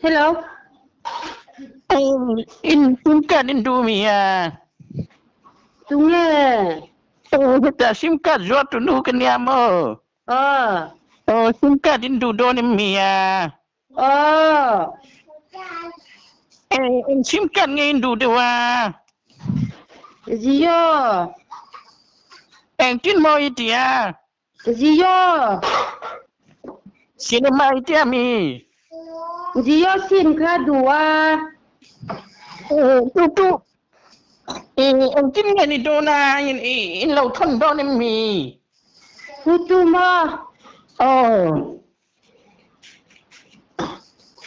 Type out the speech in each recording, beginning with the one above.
Hello. In SIM card Indomia. Tunggu. Kita SIM card jual tunu kenya mo. SIM card Indonesia. SIM card ngay Indo dewa. Zio. Tin mo itia. Zio. Sinema itia mi. Zio SIM card dua. Tu. Tin ngay ni dona in lau thon don mi. Tutu mo.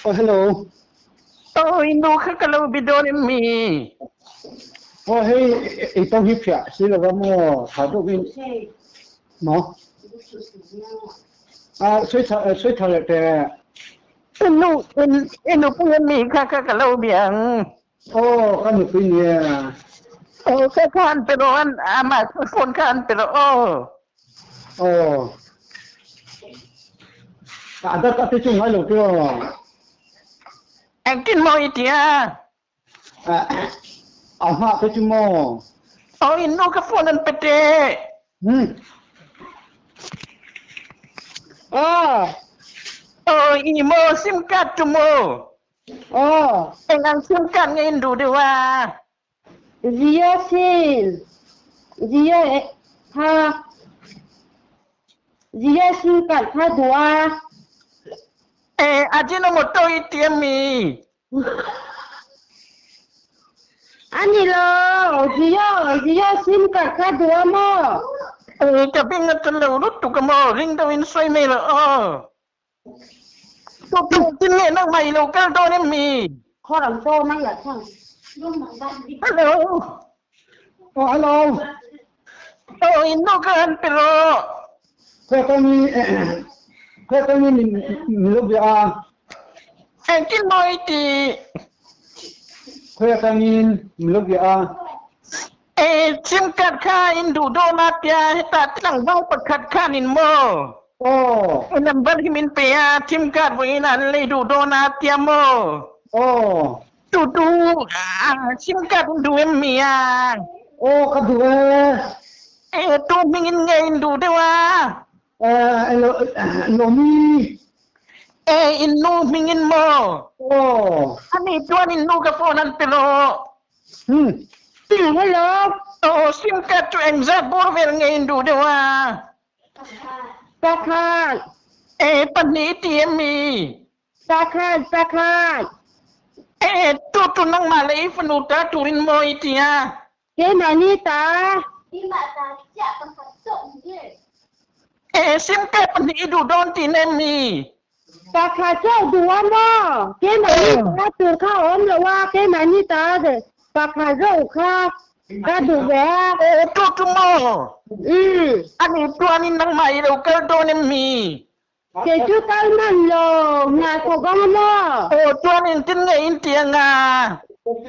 Hello. Indo kalau bidon mi. Hey, ito hipya. Sila ba mo hado bin mo? Suy thở lại Inu punya mi kalau biang. kan được punya. Kan pero amat phone kan pero Ada kata chung hai lo tio. Tin mo itia. Aha, tu cuma. Inu ka phone an pete. Imo SIM card tu mo. Ang SIM card ngayon do dewa. Zio SIM. Zio Zio SIM card ha dua. Ajinomoto itia mi. Ani lo. Zio SIM card ha dua mo. Tapi ngatelo lut tu kamo ring daw in soy me lo. Tin ne nang mai local do ne mi. Kho làm tô mang là thằng. Hello. Hello. Ino kan pero. Kata ni lo dia. Tin mo iti. Kata ni lo dia. SIM card ka Indo do na pia ta tlang bang pakat kanin mo. Number himin pia SIM card wo ina le do na pia mo. Tu SIM card Indo mi ya. Kedua. Tu mingin ngay Indo dewa. Lo mi. Inu mingin mo. Ani tuan Indo ka phone pero. Hello. SIM card tu exact borver ngay Indo dewa. Pakat. Paniti mi. Pakat. Tu nang malay fanuta turin mo itia. Cái này ni ta. SIM card pani do don tinemi. Pakat cho dua mo. Cái này ni ta từ kha ôm là wa cái này ni ta de. Pakat rau kha. Ka du ve. Tu mo. Ani tuan nang mai local do mi. Cái chú tao năn lo. Nhà ko gam mo. Tuan tin ngay intia nga.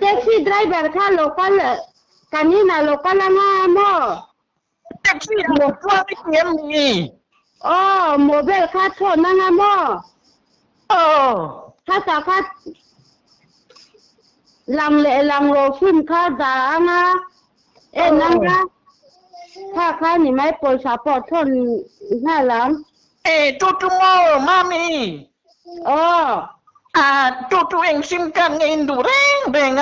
Taxi driver kha local. Kanina local nga mo. Taxi mo tuan itia mi. Mobile kha cho na nga mo. Kha ta kha. Lang lo SIM kha da nga. Nang nga. Kha ni mai po support thon na lam. Tu mo mami. Tu eng SIM card ngay Indo reng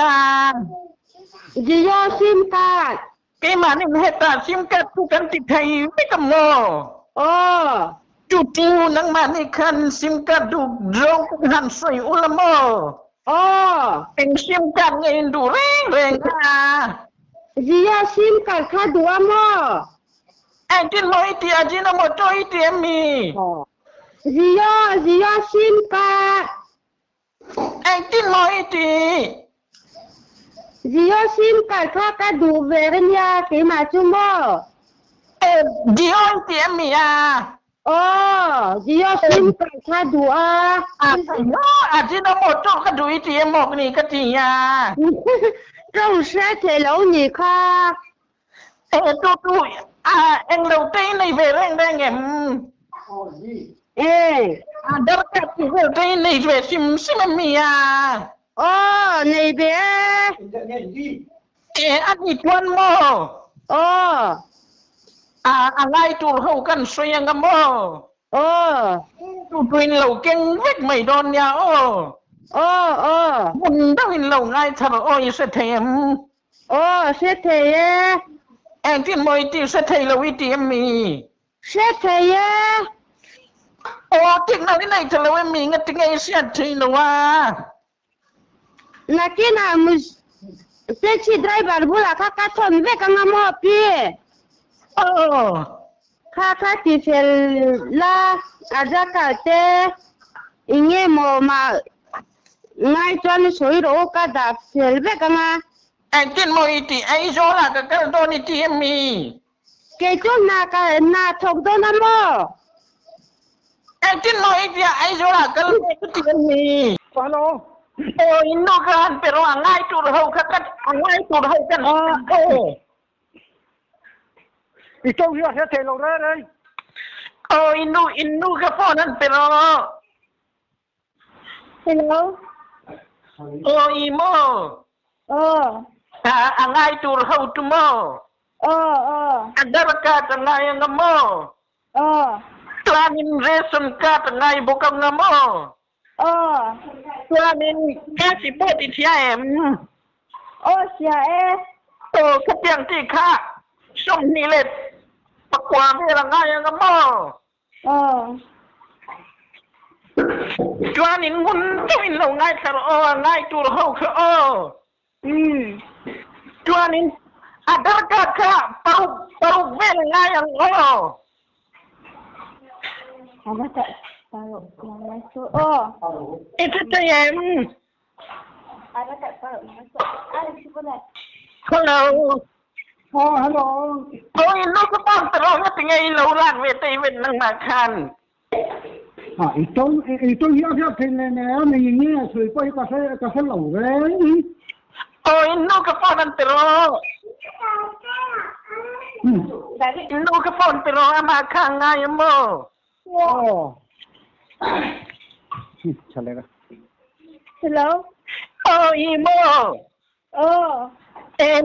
Zio SIM card. Cái mà nên heta SIM card tu kan ti thai me kam mo. Tu nang mani kan SIM card du draw han soi ulam mo. Eng SIM card ngay Indo reng Zio SIM card kha dua mo. Tin mo iti Ajinomoto iti mi. Zio SIM card. Tin mo iti. Zio SIM card kha ka du về nya cái mà chú mo. Dio iti mi ya. Zio SIM card kha dua. Ajinomoto ka du iti mo ni ka ti ya. Rau sa thể lâu nhỉ kha. Tu anh đầu tiên này về reng em. Dar ka ti đây này về sim sim mía này bé ăn ít quan mò anh ai tụi hậu cần xoay ngang mò tụi twin lẩu keng vết mày đòn nhà mình đang in lẩu ngay thật ôi sẽ thèm sẽ thế em tin mồi thì sẽ thấy lẩu ít em mì sẽ thế tiếng nào thế này thật lẩu em mì nghe tiếng ấy sẽ thấy lẩu na kina mu sẽ chỉ driver bula kaka thon ve kanga mo pie kaka ti fel la aja ka te inge mo ma ngai chuan soi ro ka da fel ve kanga em tin mồi thì ấy rõ là cái đòn ít em mì ke chu na thok do na mo em tin mồi thì ấy rõ là cái em mì Alo. Ino kan pero angai tur hau kakat angai tur hau kan Ito hiya sẽ thế lâu ra đây. inu ka ponan pero hello imo angai tur hau tumo andar ka tangai ngamo planin reson ka tangai bukang ngamo planin kasi po ti siya siya kapiang ti ka som nilet pakwa me lang ngay ngamo planin mun tuin lo ngay karo ngay tur hau ka planin adar ka paruk me ngay ang Apa tak taruh yang masuk? Itu sayang. Apa tak taruh yang masuk? Cuba dah. Hello. Hello. Ino ka pa pero nga tingay laulan we tay wen nang makan. Ito hiya thế này nè, mình nghe rồi quay cà phê lẩu đấy. Ino ka pa pero. Ino ka pa pero makan ngay mo. चलेगा. Hello. Imo.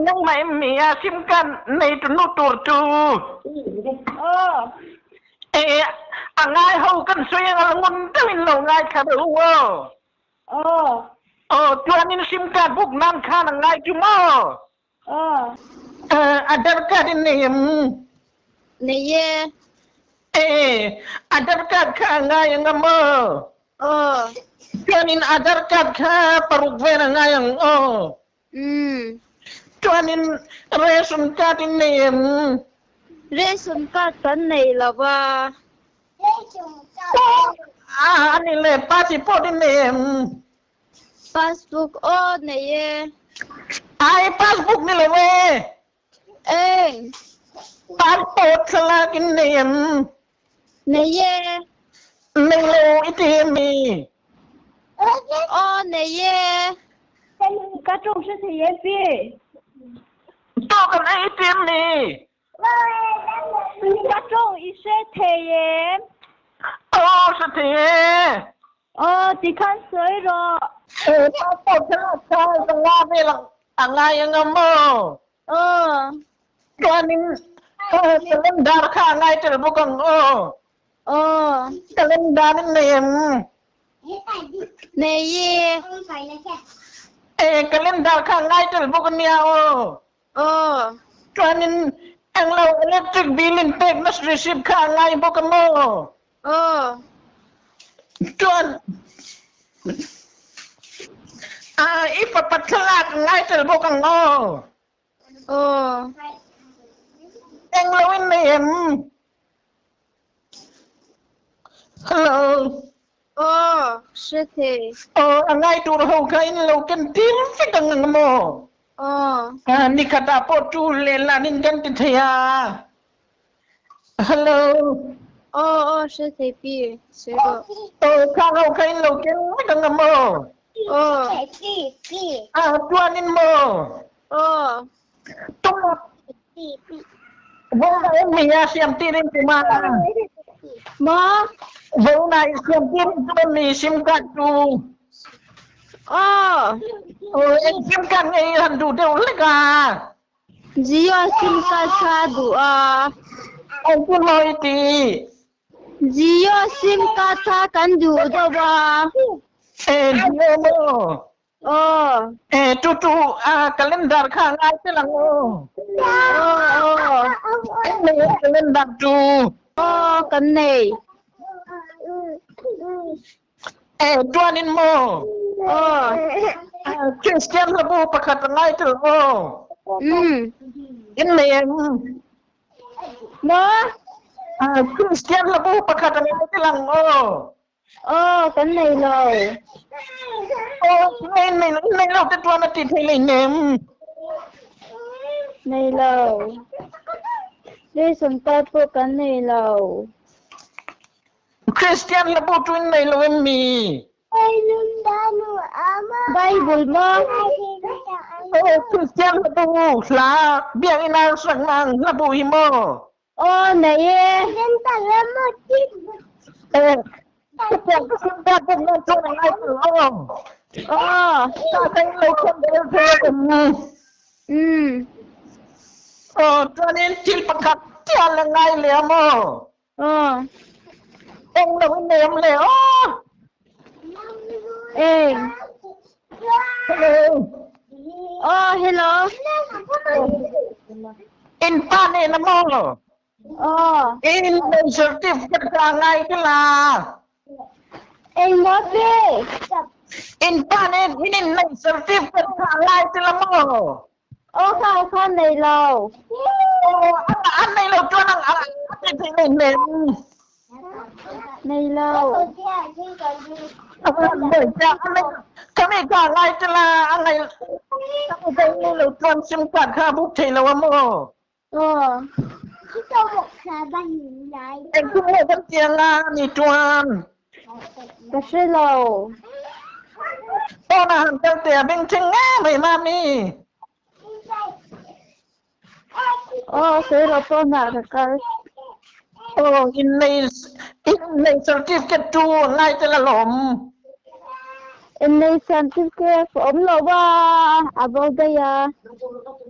Nang may miya simkan na ito nuturtu. Angay hau kan soya ngalungun tawin lo ngay karuwo. Tuanin simkan buk nan ka ngay jumo. Adar ka din Neye. Adar ka ngay ngamo. Tuanin adar ka parugwen ngay ang Tuanin reson ka din Reson card kan này là ba. Anile passport din Passbook neye. Ay passport nila we. Passport sala kin Neye. Nilo itimi. Neye. Các trung sẽ thấy em biết. To kan itimi. Các trung sẽ thấy em. Sa tiye. Thì khăn sới rồi. Passport sala sala bilang angay ngamo. Tuanin kalendar ka ngay telbukang kalendar Neye. Kalendar ka ngay telbukang niya Tuanin ang law electric billing peg mas receive ka ngay bukang mo. Tuan ipapatsalak ngay telbukang mo. Ang lawin Hello. Sẽ thế. Ang ngay turho ka in law kan tim fikang mo. Ni kata po tu lelanin kan tithaya. Hello. Sẽ thế biết. Sẽ đó. Kang ka in law kan fikang mo. Tuanin mo. Tung. Wala miya siyam tirin tima. Mo. Vô này xem tin tôi mì sim card tu. Em sim card này hẳn đủ đều lấy cả. Jio SIM card sa du Ông cứ nói tí. Jio SIM card sa kan du do ba. Jio mo. Tu kalendar ka ngay te lang mo. May kalendar tu. Kan này. Duanin mo. Christian labo pakat ngay te lang mo. Ini Mo. Christian labo pakat ngay te lang mo. Kan này rồi. Này lâu te tuan ati thili nem. Này lâu. Đi sum ta po kan này lâu. Christian labo tuin này lâu em mi. Bible mo. Christian labo la biang ina sang mang labo himo. Này Christian kesinta pun nanti ngay tu. Ta thấy lâu không đều thêm. Cho nên chỉ pakat tiang là ngay lẽ mo. Ông đâu ném lẽ. Hello. In pane na mo. In certificate ka ngay te la. Mo pe. In pane in certificate ka ngay te la mo. Ka này lâu. Anh này lâu cho năng anh này ném. Này lâu. Kami ka ngay te la anh này lâu cho sim card ka buk thầy lâu mo. Em cũng nghe con tiếng ni tuan. Cái gì lâu. Là hẳn tiêu tìa bên trên ngá mày mà mi. Thế là tôi nào được cái. In này certificate tu ngay te la lom. In này certificate ổn lâu ba. About đây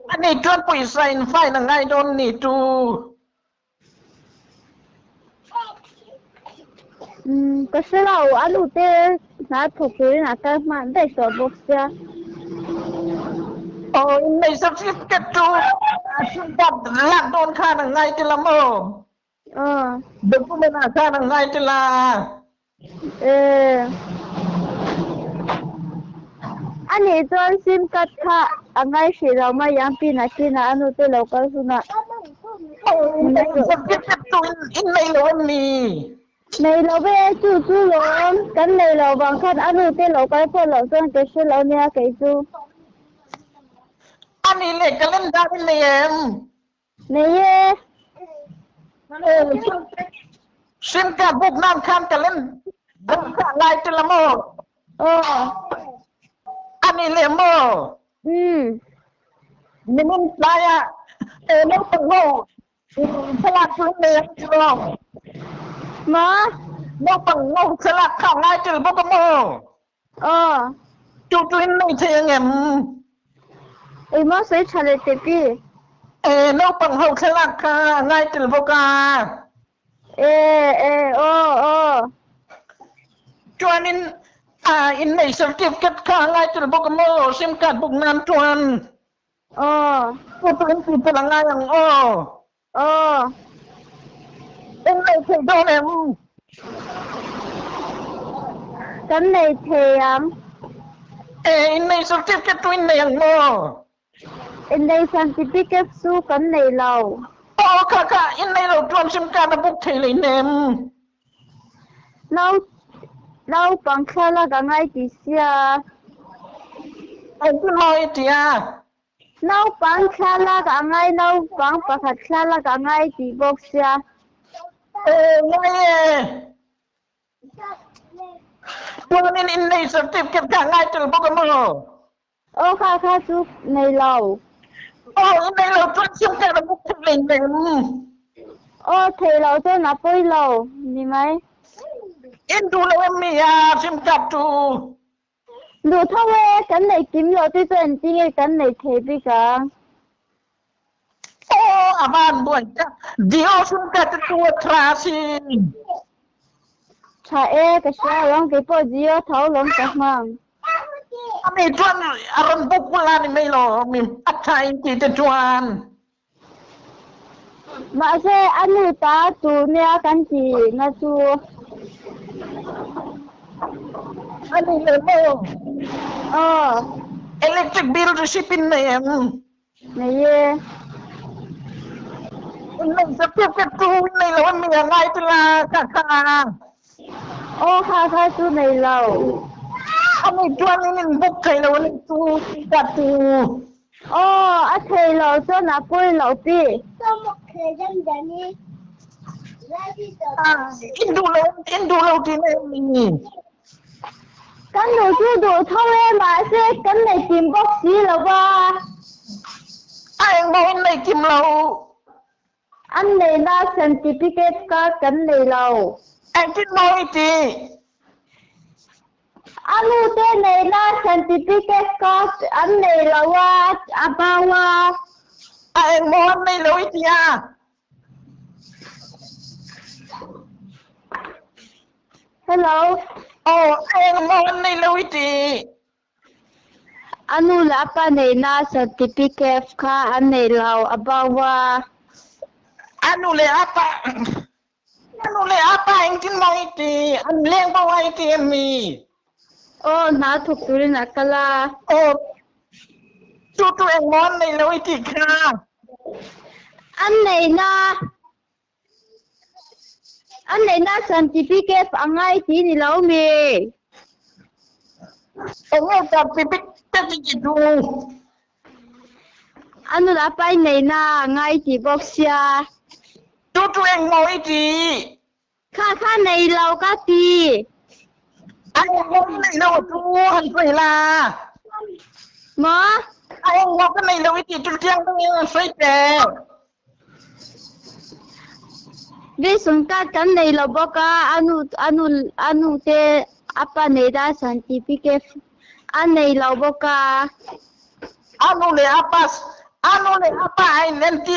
Anh này tuan bùi sign file là ngay đôn ni tu. Cái gì lâu anh ưu tế. Nà thuộc dưới nà cái mạng đầy sở bốc xa. In này certificate tu. Chúng ta lạc đôn khá là ngay te la mô. Đừng có bên khá là ngay te la. Anh ấy cho SIM card khá. Anh ấy sẽ lâu mà yang pin nà chi nà anh ưu tế lâu cái xuống nà. In này certificate tu in này lâu em mi. Này lâu về chú luôn. Cái này lâu bằng khát anh ưu tế lâu cái phố lâu xong cái sự lâu nè cái chú. Anh ấy lấy calendar này em. Này Sim card book nam kham calendar. Book ka ngay te la mo. Anh ấy lấy mo. Mình đaya. Nó bằng ngô. Salat tu này cho. Nó bằng ngô salat khảo ngay te la book mo. Chú này thế em. Mo sẽ trả lời tiếp đi. Nó bằng ngô salat khảo ngay te la book à. Cho nên in này certificate khảo ngay te la book mo. Sim card book nam tuan. Cô tuan thì te la ngay ang in này thế đâu em. Cái này thì In này certificate tu in này ang mo. in đây certificate su cái này lâu. Kaka in này lâu tuan sim card na book thầy lấy nem. Lâu bằng khá là cái ngay tí xa. Anh cứ nói thì Lâu bằng khá là cái ngay lâu bằng bạc hạt khá là cái ngay tí bốc xa. Ngay tuan in này certificate ka ngay te la book mo. Khá su này lâu. In này lâu tuan sim card na book thầy lấy nem. ô thì lâu cho nó bơi lâu đi mấy in đủ lâu em mi à sim card đủ đủ thôi cái này kiếm lâu thì tôi chỉ nghe cái này thế bây giờ ô à bạn buồn chứ điều sim card đủ trasi chả cái sao lòng cái bao nhiêu thấu lòng các mang mi tuan aron bukulan ni melo mi patay ti tuan mà sẽ anh người ta tu nè cái gì nó tu ani melo electric bill resipin na yan này nang sa pipit tu ni lawan mi ngay tila kaka kha tu này lâu ani tuan ni buk kay lawan tu katu anh thầy lâu cho nó bơi lâu đi Indu lâu ti ni cái đồ chú đồ thôi mà sẽ cái này tìm bác sĩ là ba ai mo nay kim lâu anh này là certificate cái này lâu anh tin nói ti anh ute này là certificate anh này là wa abawa ai mo nay lâu ti à hello ai mo nay lâu ti anu là apa này là certificate anh này là abawa anu le apa anh tin nói ti anh leng ba wai ti mi na thuộc tụi nó cả là tu anh mo nay lâu ti kha anh này là certificate anh ai chỉ đi lâu mi anh ta pipit ti tu anu là apa này là ngay chỉ bốc xia tu anh nói ti kha này lâu cả ti anh mo nay lâu tu han phải là mà anh mo cái này lâu ti tu tiang tu phải thế vì chúng ta cái này là bốc cả anu te apa này là certificate anh này là bốc cả anu le apa anh nên ti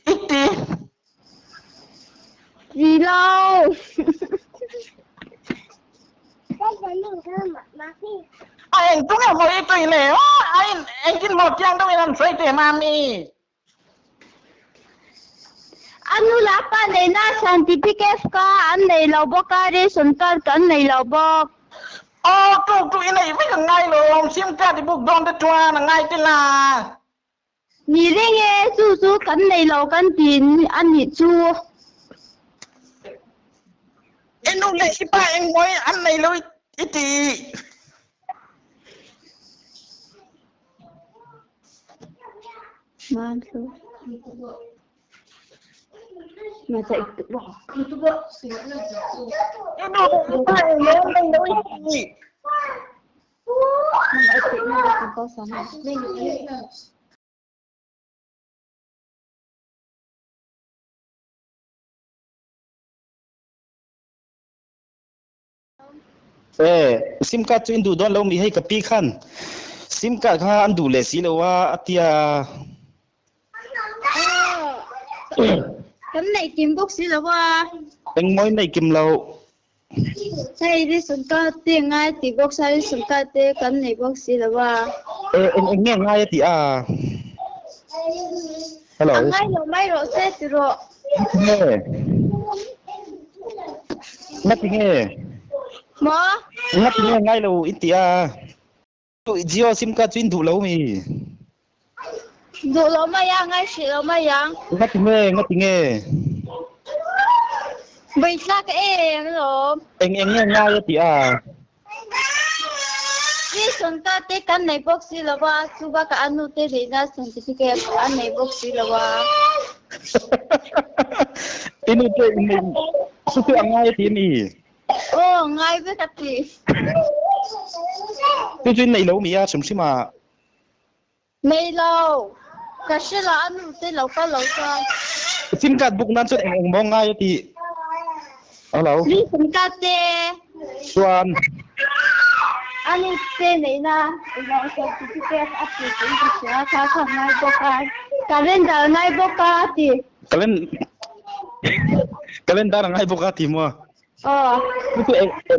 iti gì lâu anh tu nghe hỏi tôi này anh tin một tiang đâu làm phải thế mami anu là apa này là certificate anh này là bốc cả đi chúng ta cái này là bốc tu này phải là ngay rồi sim card thì buộc đòn để cho là ngay thế là你那个叔跟你老跟tiền anh你住， anh nói lại ba anh nói anh này lâu iti mà chạy bỏ. anh nói ba anh nói anh lâu iti Mà lại chạy nó có sống này. SIM card chu indu don lo mi hei kapi khan SIM card kha andu le si lo wa atia Cái này kiếm bốc xí là qua. eng moi nei kim lo Sai đi sung ca tiền ngay thì bốc sai sung ca te cái này bốc xí là qua. eng nghe ngai ti a hello Ngay rồi mấy rồi xe thì rồi. nghe ngắt nghe Mà ngắt nghe ngai lo itia Jio SIM card chu indu lo mi dù lo mà yang ngay xí lo mà yang. ngắt nghe Bây giờ cái em rồi. eng nghe ngai ti a Đi sung ca te cái này bốc xí là qua. Suba ka anu te để ra certificate anh này bốc xí là qua. ini tu ini suku angai ti ni Ngay với cái gì? tu chu nei lo mi a sum sima Mấy lâu. Cái xí là anu te lâu ca lâu ca. ซิมการ์ดบุกนั้นสุดเองมองง่ายที่เอาแล้ว นี่สินค้าเจ ส่วน อันนี้เจไหนนะเราจะติดเชื้ออัพติดเชื้อชาข้างในบกการเล่นดาวในบกติ kalian kalian darang ay buka timo อ๋อ itu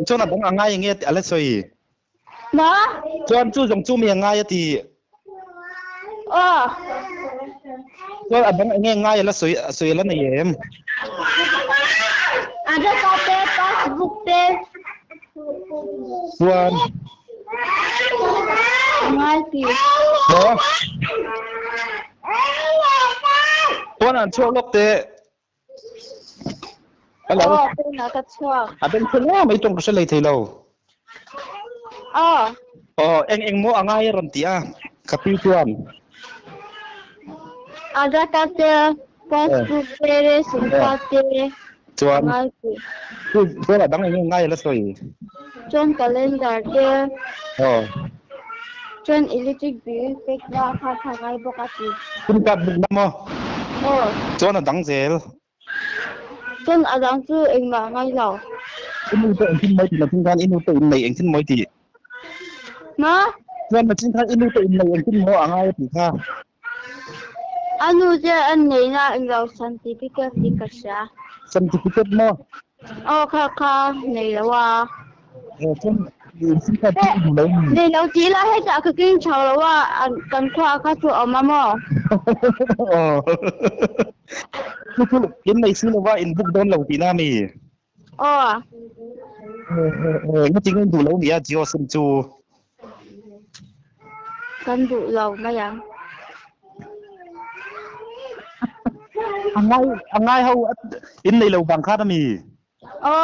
chona bang angai nge ala soi นะ chuan chu jong chu mi angai ti อ๋อ chuan abang nge ngai ala soi ala na yem อันนี้ก็เป็นพาสบุกเจ chuan ง่ายสิ no chuan an chu lok te อ๋ ala อเป็นนักชัว aben thela mai tong ka selai thelo อ๋อ eng mo angai ram ti a kapi chuan อันนี้ก็เป็นพาสบุกเจสินค้าเจ chuan ง่ายสิ chu abang nge ngai ala soi จนกาเลนดาร์เจ จนอิเล็กทริกบิลเซ็กว่าค่าทางไงปกติ sim card buk na mo โอ้ chuan adang zel จนอาจารย์ชื่อเองมาไงเรา inu to engkin moi ti na thing kan inu to in nei engkin moi ti นะ chuan ma chin khan inu to in nei engkin mo angai ti kha อันนู้นจะอันไหนนะเองเราสันติพิเกตที่กระชา certificate mo โอ้ค่ะค่ะไหนแล้วว่า chuan sim card ti in nei ไหนเราจีละให้จากคือกินเช้าแล้วว่าอันกันคว้าค่าตัวออกมาหม้อ chu in nei si wa in book don lo ti na mi โอ้ ni ting du lo mi a jio sim chu กันดุเราไม่ยัง angai hau in nei lo bang kha na mi โอ้